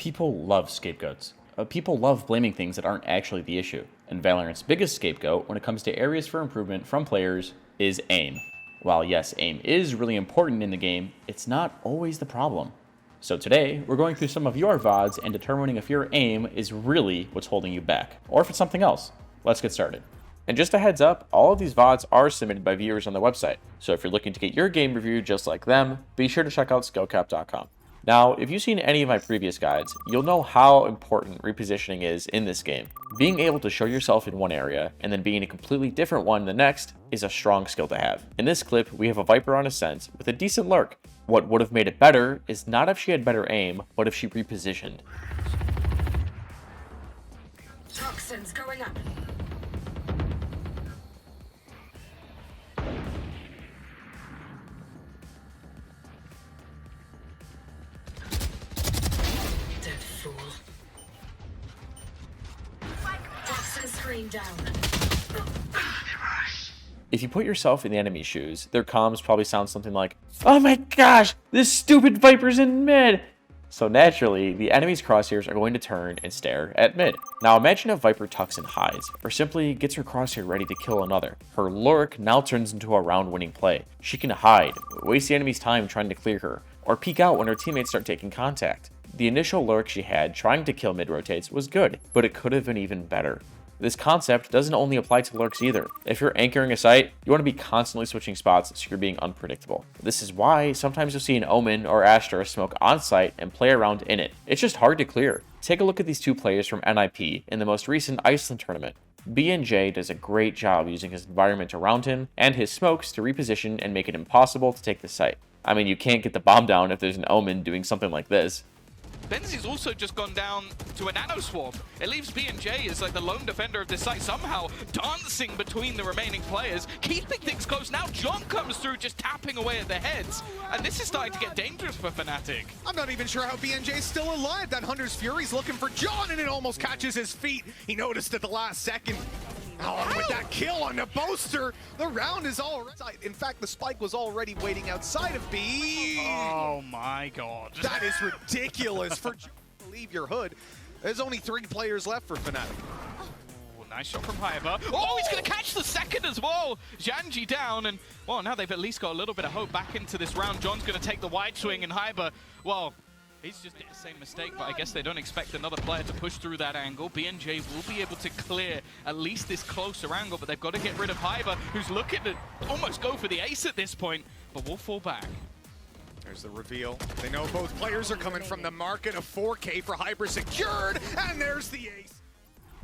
People love scapegoats. People love blaming things that aren't actually the issue. And Valorant's biggest scapegoat when it comes to areas for improvement from players is aim. While yes, aim is really important in the game, it's not always the problem. So today, we're going through some of your VODs and determining if your aim is really what's holding you back, or if it's something else. Let's get started. And just a heads up, all of these VODs are submitted by viewers on the website, so if you're looking to get your game reviewed just like them, be sure to check out SkillCapped.com. Now, if you've seen any of my previous guides, you'll know how important repositioning is in this game. Being able to show yourself in one area, and then being a completely different one the next, is a strong skill to have. In this clip, we have a Viper on Ascent with a decent lurk. What would have made it better is not if she had better aim, but if she repositioned. Toxins going up. Dead fool. Toxin screen down. If you put yourself in the enemy's shoes, their comms probably sound something like, "Oh my gosh, this stupid Viper's in mid!" So naturally, the enemy's crosshairs are going to turn and stare at mid. Now imagine if Viper tucks and hides, or simply gets her crosshair ready to kill another. Her lurk now turns into a round-winning play. She can hide, waste the enemy's time trying to clear her, or peek out when her teammates start taking contact. The initial lurk she had trying to kill mid-rotates was good, but it could have been even better. This concept doesn't only apply to lurks either. If you're anchoring a site, you want to be constantly switching spots so you're being unpredictable. This is why sometimes you'll see an Omen or Astra smoke on site and play around in it. It's just hard to clear. Take a look at these two players from NIP in the most recent Iceland tournament. BNJ does a great job using his environment around him and his smokes to reposition and make it impossible to take the site. I mean, you can't get the bomb down if there's an Omen doing something like this. Benzi's also just gone down to a nano swap. It leaves B&J as like the lone defender of this site, somehow dancing between the remaining players, keeping things close. Now John comes through, just tapping away at their heads, and this is starting to get dangerous for Fnatic. I'm not even sure how B&J is still alive. That Hunter's Fury's looking for John, and it almost catches his feet. He noticed at the last second. Oh, and with that kill on the Boaster, the round is all right. In fact, the spike was already waiting outside of B. Oh my god. That is ridiculous for leave your hood. There's only 3 players left for Fnatic. Oh, nice shot from Hyber. Oh, he's going to catch the second as well. Janji down, and well, now they've at least got a little bit of hope back into this round. John's going to take the wide swing, and Hyber, well, he's just did the same mistake, but I guess they don't expect another player to push through that angle. B&J will be able to clear at least this closer angle, but they've got to get rid of Hyber, who's looking to almost go for the ace at this point, but will fall back. There's the reveal. They know both players are coming from the market. A 4K for Hyper secured, and there's the ace.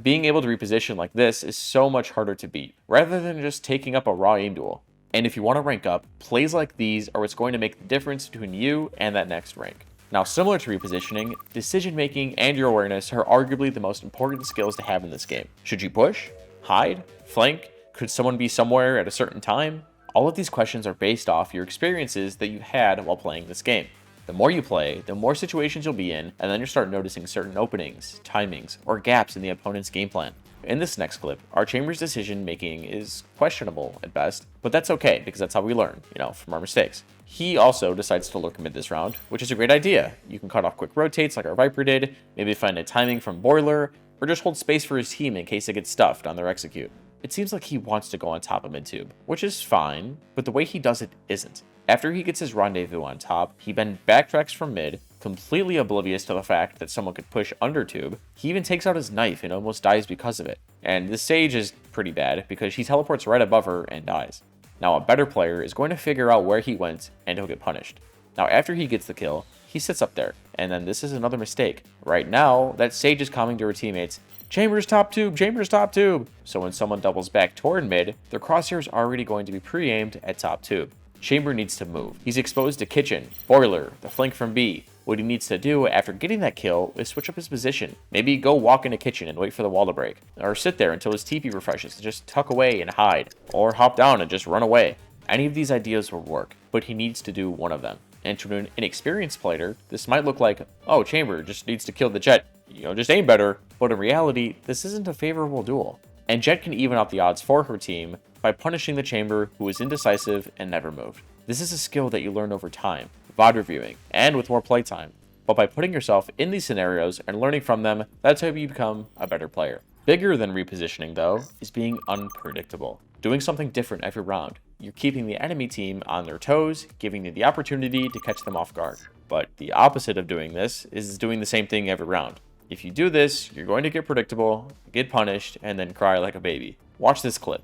Being able to reposition like this is so much harder to beat, rather than just taking up a raw aim duel. And if you want to rank up, plays like these are what's going to make the difference between you and that next rank. Now, similar to repositioning, decision-making and your awareness are arguably the most important skills to have in this game. Should you push? Hide? Flank? Could someone be somewhere at a certain time? All of these questions are based off your experiences that you had while playing this game. The more you play, the more situations you'll be in, and then you'll start noticing certain openings, timings, or gaps in the opponent's game plan. In this next clip, our Chamber's decision-making is questionable at best, but that's okay because that's how we learn, from our mistakes. He also decides to lurk mid this round, which is a great idea. You can cut off quick rotates like our Viper did, maybe find a timing from Boiler, or just hold space for his team in case it gets stuffed on their execute. It seems like he wants to go on top of mid-tube, which is fine, but the way he does it isn't. After he gets his rendezvous on top, he then backtracks from mid, completely oblivious to the fact that someone could push under tube. He even takes out his knife and almost dies because of it. And this Sage is pretty bad because he teleports right above her and dies. Now a better player is going to figure out where he went and he'll get punished. Now after he gets the kill, he sits up there, and then this is another mistake. Right now, that Sage is calling to her teammates, "Chamber's top tube, Chamber's top tube." So when someone doubles back toward mid, their crosshair is already going to be pre-aimed at top tube. Chamber needs to move. He's exposed to kitchen, boiler, the flank from B. What he needs to do after getting that kill is switch up his position. Maybe go walk into kitchen and wait for the wall to break. Or sit there until his TP refreshes and just tuck away and hide. Or hop down and just run away. Any of these ideas will work, but he needs to do one of them. And to an inexperienced player, this might look like, oh, Chamber just needs to kill the Jet. Just aim better. But in reality, this isn't a favorable duel. And Jet can even out the odds for her team by punishing the Chamber who is indecisive and never moved. This is a skill that you learn over time, VOD reviewing, and with more playtime. but by putting yourself in these scenarios and learning from them, that's how you become a better player. Bigger than repositioning, though, is being unpredictable. Doing something different every round. You're keeping the enemy team on their toes, giving them the opportunity to catch them off guard. But the opposite of doing this is doing the same thing every round. If you do this, you're going to get predictable, get punished, and then cry like a baby. Watch this clip.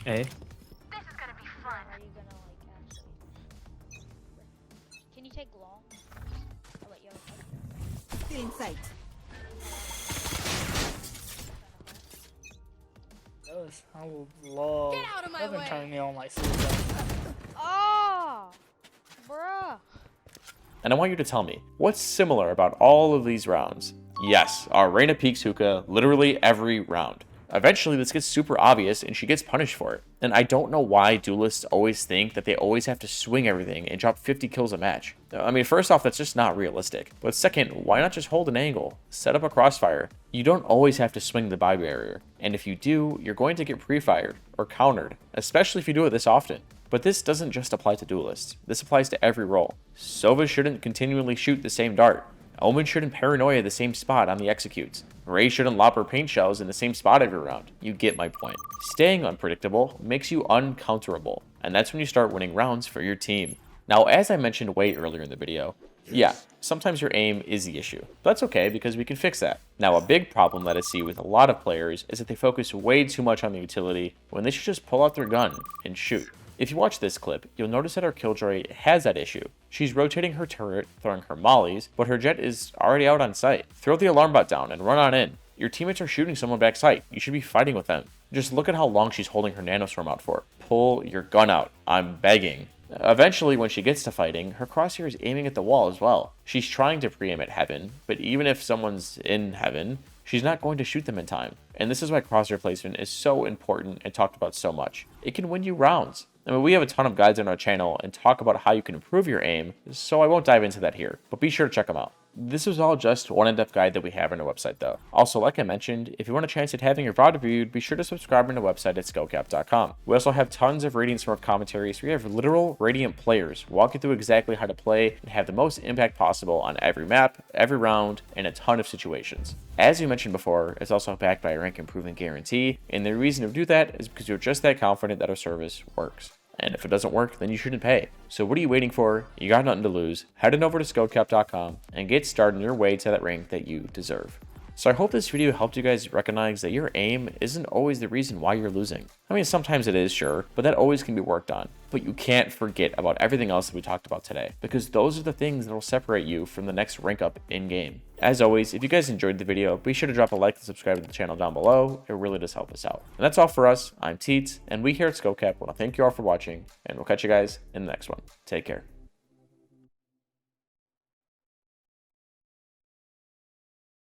Hey. This is gonna be fun. Are you gonna like actually? Can you take long? I'll let you have Still in sight. Yes, I would love. Get out of my I've been way. turning me on like suicide. Oh, bruh. And I want you to tell me, what's similar about all of these rounds? Yes, our Reyna peeks Hookah literally every round. Eventually, this gets super obvious and she gets punished for it. And I don't know why duelists always think that they always have to swing everything and drop 50 kills a match. I mean, first off, that's just not realistic. But second, why not just hold an angle? Set up a crossfire. You don't always have to swing the buy barrier. And if you do, you're going to get pre-fired or countered, especially if you do it this often. But this doesn't just apply to duelists. This applies to every role. Sova shouldn't continually shoot the same dart. Omen shouldn't paranoia the same spot on the executes. Ray shouldn't lob her paint shells in the same spot every round. You get my point. Staying unpredictable makes you uncounterable, and that's when you start winning rounds for your team. Now, as I mentioned way earlier in the video, yeah, sometimes your aim is the issue. But that's okay because we can fix that. Now, a big problem that I see with a lot of players is that they focus way too much on the utility when they should just pull out their gun and shoot. If you watch this clip, you'll notice that our Killjoy has that issue. She's rotating her turret, throwing her mollies, but her jet is already out on site. Throw the alarm bot down and run on in. Your teammates are shooting someone back site. You should be fighting with them. Just look at how long she's holding her nanoswarm out for. Pull your gun out. I'm begging. Eventually, when she gets to fighting, her crosshair is aiming at the wall as well. She's trying to pre-aim at heaven, but even if someone's in heaven, she's not going to shoot them in time. And this is why crosshair placement is so important and talked about so much. It can win you rounds. I mean, we have a ton of guides on our channel and talk about how you can improve your aim, so I won't dive into that here, but be sure to check them out. This was all just one in-depth guide that we have on our website though. Also, like I mentioned, if you want a chance at having your VOD reviewed, be sure to subscribe on the website at SkillCapped.com. We also have tons of Radiant Smart commentaries. We have literal Radiant players walking through exactly how to play and have the most impact possible on every map, every round, and a ton of situations. As we mentioned before, it's also backed by a rank improvement guarantee, and the reason to do that is because you're just that confident that our service works. And if it doesn't work, then you shouldn't pay. So what are you waiting for? You got nothing to lose. Head on over to SkillCapped.com and get started on your way to that rank that you deserve. So I hope this video helped you guys recognize that your aim isn't always the reason why you're losing. I mean, sometimes it is, sure, but that always can be worked on. But you can't forget about everything else that we talked about today, because those are the things that will separate you from the next rank up in-game. As always, if you guys enjoyed the video, be sure to drop a like and subscribe to the channel down below. It really does help us out. And that's all for us. I'm Teets, and we here at SkillCapped want to thank you all for watching, and we'll catch you guys in the next one. Take care.